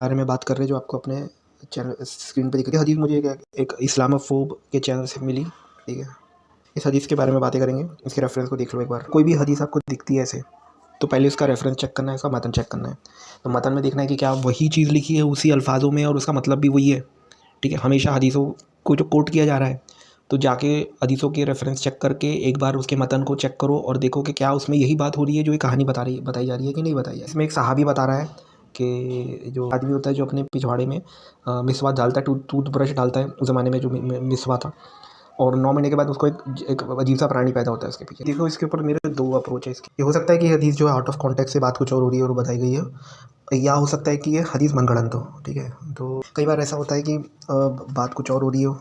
बारे में बात कर रहे हैं जो आपको अपने चैनल स्क्रीन पे दिख रही है। हदीस मुझे एक इस्लामोफोब के चैनल से मिली, ठीक है। इस हदीस के बारे में बातें करेंगे, इसके रेफरेंस को देख लो एक बार। कोई भी हदीस आपको दिखती है ऐसे, तो पहले उसका रेफरेंस चेक करना है, उसका मतन चेक करना है। तो मतन में देखना है कि क्या वही चीज़ लिखी है उसी अल्फाजों में और उसका मतलब भी वही है, ठीक है। हमेशा हदीसों को जो कोट किया जा रहा है, तो जाके हदीसों के रेफरेंस चेक करके एक बार उसके मतन को चेक करो और देखो कि क्या उसमें यही बात हो रही है जो ये कहानी बताई जा रही है कि नहीं बताई है। इसमें एक सहाबी बता रहा है कि जो आदमी होता है जो अपने पिछवाड़े में मिसवाक डालता है, टूथब्रश डालता है, उस ज़माने में जो मिसवा था, और 9 महीने के बाद उसको एक अजीब सा प्राणी पैदा होता है उसके पीछे। देखो, इसके ऊपर मेरे 2 अप्रोच है इसकी। ये हो सकता है कि ये हदीस जो है आउट ऑफ कॉन्टेक्स्ट से बात कुछ और हो रही है और बताई गई है, या हो सकता है कि ये हदीस मनगढ़ंत हो, ठीक है। तो कई बार ऐसा होता है कि बात कुछ और हो रही हो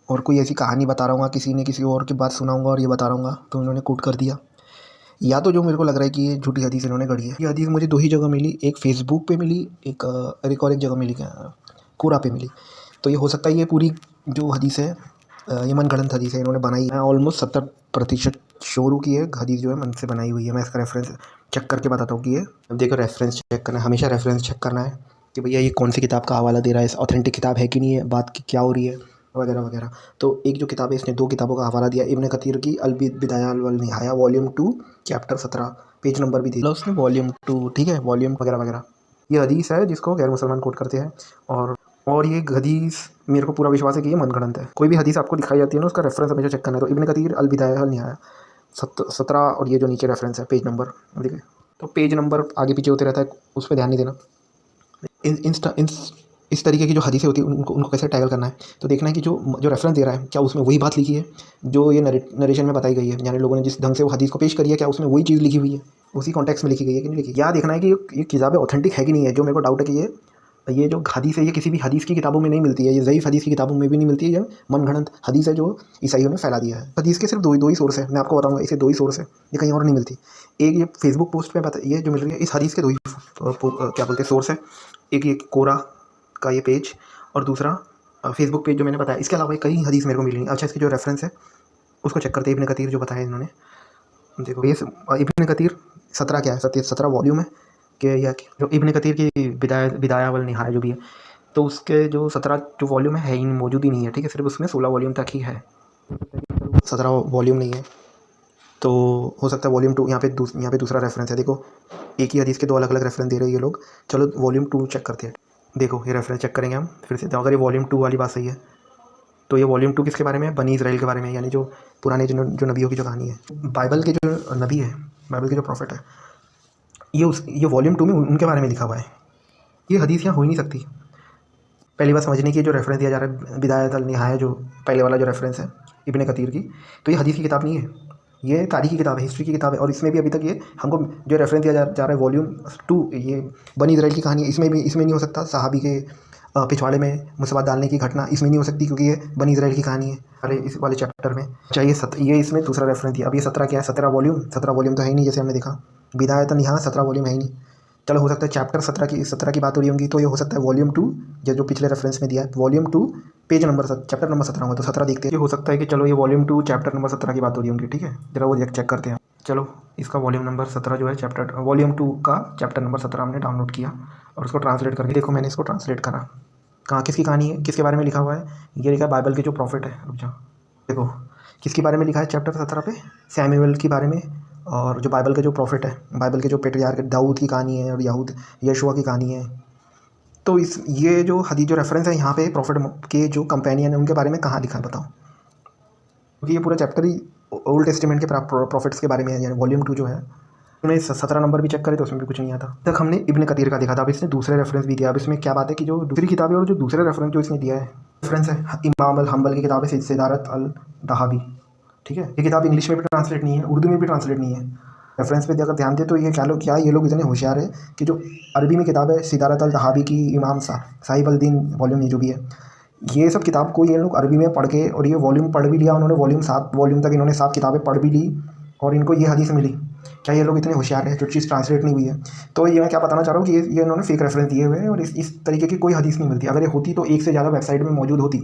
और कोई ऐसी कहानी बता रहा हूँ, किसी ने किसी और की बात सुनाऊंगा और ये बता रहा हूँ तो इन्होंने कोट कर दिया। या तो जो मेरे को लग रहा है कि ये झूठी हदीस इन्होंने गढ़ी है। ये हदीस मुझे 2 ही जगह मिली, एक फेसबुक पे मिली, एक और एक जगह मिली, क्या कोरा पे मिली। तो ये हो सकता है ये पूरी जो हदीस है ये मनगढ़ंत हदीस है, इन्होंने बनाई है। ऑलमोस्ट 70% श्योर की है हदीस जो है मन से बनाई हुई है। मैं इसका रेफरेंस चेक करके बताता हूँ कि ये, अब देखो, रेफरेंस चेक करना है, हमेशा रेफरेंस चेक करना है कि भैया ये कौन सी किताब का हवाला दे रहा है, ऑथेंटिक किताब है कि नहीं है, बात की क्या हो रही है, वगैरह वगैरह। तो एक जो किताब है, इसने 2 किताबों का हवाला दिया, इब्न कतीर की अल बिदाया वल Nihaya volume 2 chapter 17, page number भी दिया उसने, वॉल्यूम 2, ठीक है, वॉल्यूम वगैरह वगैरह। ये हदीस है जिसको गैर मुसलमान कोट करते हैं, और ये हदीस मेरे को पूरा विश्वास है कि ये मनगढ़ंत है। कोई भी हदीस आपको दिखाई जाती है ना, उसका रेफरेंस हमेशा चेक करना है। तो इब्न कतीर अल बिदाया वल निहाया 17, और ये जो नीचे रेफरेंस है पेज नंबर, ठीक है। तो पेज नंबर आगे पीछे होते रहता है, उस पर ध्यान नहीं देना। इन इस तरीके की जो हदीसें होती है उनको कैसे टैकल करना है, तो देखना है कि जो रेफरेंस दे रहा है क्या उसमें वही बात लिखी है जो ये नरेशन में बताई गई है, यानी लोगों ने जिस ढंग से वो हदीस को पेश करी है, क्या उसमें वही चीज़ लिखी हुई है, उसी कॉन्टेक्स्ट में लिखी गई है कि नहीं लिखी। या देखना है कि ये किताबें ऑथेंटिक है कि नहीं है। जो मेरे को डाउट है कि ये जो हदीस है ये किसी भी हदीस की किताबों में नहीं मिलती है, ये ज़ईफ़ हदीस की किताबों में भी नहीं मिलती है, ये मनगढ़ंत हदीस है जो ईसाइयों ने फैला दिया है। हदीस के सिर्फ दो ही सोर्स है, मैं आपको बताऊंगा, इसे 2 ही सोर्स है, ये कहीं और नहीं मिलती। एक ये फेसबुक पोस्ट पे ये जो मिल रही है, इस हदीस के 2 ही क्या बोलते हैं सोर्स है। एक ये कोरा का ये पेज, और दूसरा फेसबुक पेज जो मैंने बताया। इसके अलावा कई हदीस मेरे को मिली नहीं। अच्छा, इसकी जो रेफरेंस है उसको चेक करते हैं, इब्न कतीर जो बताया इन्होंने। देखो, ये इब्न कतीर 17 क्या है, 17 वॉल्यूम है कि, या जो इब्न कतीर की बिदाया वल निहाया जो भी है, तो उसके जो 17 जो वॉल्यूम है ही मौजूद ही नहीं है, ठीक है। सिर्फ उसमें 16 वॉल्यूम तक ही है, 17 वॉल्यूम नहीं है। तो हो सकता है वॉल्यूम 2, यहाँ पे दूसरा रेफरेंस है। देखो, एक ही हदीस के 2 अलग अलग रेफरेंस दे रहे हैं ये लोग। चलो वॉल्यूम 2 चेक करते हैं। देखो, ये रेफरेंस चेक करेंगे हम फिर से। तो अगर ये वॉल्यूम 2 वाली बात सही है, तो ये वॉल्यूम 2 किसके बारे में है? बनी इसराइल के बारे में, यानी जो पुराने जो नबियों की जो कहानी है, बाइबल के जो नबी है, बाइबल के जो प्रॉफिट है, ये वॉल्यूम 2 में उनके बारे में लिखा हुआ है। ये हदीस यहाँ हो ही नहीं सकती। पहली बात समझने की, जो रेफरेंस दिया जा रहा है बिदायत अल निहाया, जो पहले वाला जो रेफरेंस है इब्न कतीर की, तो ये हदीस की किताब नहीं है, ये तारीख की किताब है, हिस्ट्री की किताब है। और इसमें भी अभी तक ये हमको जो रेफरेंस दिया जा रहा है वॉल्यूम 2, ये बनी इसराइल की कहानी है, इसमें नहीं हो सकता। सहाबी के पिछवाड़े में मुसवात डालने की घटना इसमें नहीं हो सकती, क्योंकि ये बनी इसराइल की कहानी है। अरे इस वाले चैप्टर में चाहिए ये इसमें दूसरा रेफरेंस दिया। अब ये 17 क्या है? 17 वॉल्यूम तो है ही नहीं, जैसे हमने देखा। बिदायत यहाँ 17 वॉल्यूम है ही नहीं। चलो, हो सकता है चैप्टर 17 की बात हो रही होंगी, तो ये हो सकता है वॉल्यूम 2 जो पिछले रेफरेंस में दिया है, volume 2 page number chapter number 17 होगा, तो 17 देखते हैं। ये हो सकता है कि चलो ये वॉल्यूम 2 चैप्टर नंबर 17 की बात हो रही होंगी, ठीक है। जरा वो चेक करते हैं। चलो, इसका वॉल्यूम नंबर 17 जो है वॉल्यूम 2 का चैप्टर नंबर 17 हमने डाउनलोड किया और उसको ट्रांसलेट करके देखो, मैंने इसको ट्रांसलेट करा। कहाँ किसकी कहानी है, किसके बारे में लिखा हुआ है? ये लिखा है बाइबल के जो प्रॉफिट है। रुक जाओ, देखो किसके बारे में लिखा है चैप्टर 17 पे? सैमुएल के बारे में। और जो बाइबल के जो प्रॉफिट है, बाइबल के जो पेट्रियार्क दाऊद की कहानी है और यशुआ की कहानी है। तो ये जो हदीस जो रेफरेंस है यहाँ पे प्रॉफिट के जो कंपेनियन है उनके बारे में कहाँ लिखा है बताओ? क्योंकि ये पूरा चैप्टर ही ओल्ड टेस्टामेंट के प्रॉफिट्स के बारे में है, यानी वॉल्यूम 2 जो है उसमें 17 नंबर भी चेक करे तो उसमें भी कुछ नहीं आता। तक हमने इब्न कतीर का देखा था, अब इसने दूसरे रेफरेंस भी दिया। अब इसमें क्या बात है कि जो दूसरी किताब है और जो दूसरे रेफरेंस जो इसने दिया है, रेफरेंस है इमाम अल हम्बल की किताब है सिदारत अल दहाबी, ठीक है। ये किताब इंग्लिश में भी ट्रांसलेट नहीं है, उर्दू में भी ट्रांसलेट नहीं है। रेफरेंस पे अगर ध्यान दे तो ये क्या ये लोग इतने होशियार है कि जो अरबी में किताब है सिदारत अल दहाबी की, इमाम साहिब अल दीन वॉल्यूम ये जो भी है, ये सब किताब को ये लोग अरबी में पढ़ के, और ये वॉल्यूम पढ़ भी लिया उन्होंने, वॉल्यूम 7 वॉल्यूम तक इन्होंने 7 किताबें पढ़ भी ली, और इनको ये हदीस मिली। क्या ये लोग इतने होशियार हैं जो चीज़ ट्रांसलेट नहीं हुई है? तो ये मैं क्या बताना चाह रहा हूँ कि ये इन्होंने फेक रेफरेंस दिए हुए हैं, और इस तरीके की कोई हदीस नहीं मिलती। अगर ये होती तो एक से ज़्यादा वेबसाइट में मौजूद होती,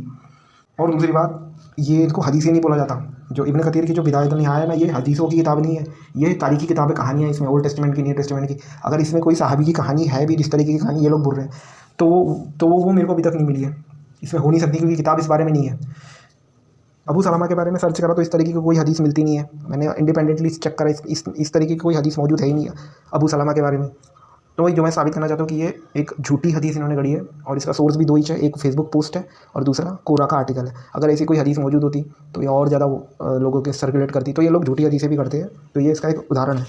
और दूसरी बात, ये इनको हदीसें नहीं बोला जाता। जो इब्न कतीर की जो बिदायत निहाया है ना, ये हदीसों की किताब नहीं है, ये तारीखी किताब है, कहानियाँ इसमें ओल्ड टेस्टमेंट की, न्यू टेस्टमेंट की। अगर इसमें कोई सहाबी की कहानी है भी, जिस तरीके की कहानी ये लोग बोल रहे हैं, तो वो मेरे को अभी तक नहीं मिली है। इसमें हो नहीं सकती, क्योंकि किताब इस बारे में नहीं है। अबू सलामा के बारे में सर्च करा तो इस तरीके की कोई हदीस मिलती नहीं है। मैंने इंडिपेंडेंटली चेक करा, इस तरीके की कोई हदीस मौजूद है ही नहीं है अबू सलामा के बारे में। तो वही जो मैं साबित करना चाहता हूँ कि ये एक झूठी हदीस इन्होंने गढ़ी है, और इसका सोर्स भी दो ही है, एक फेसबुक पोस्ट है और दूसरा कोरा का आर्टिकल है। अगर ऐसी कोई हदीस मौजूद होती तो ये और ज़्यादा लोगों के सर्कुलेट करती, तो ये लोग झूठी हदीसें भी करते हैं। तो ये इसका एक उदाहरण है।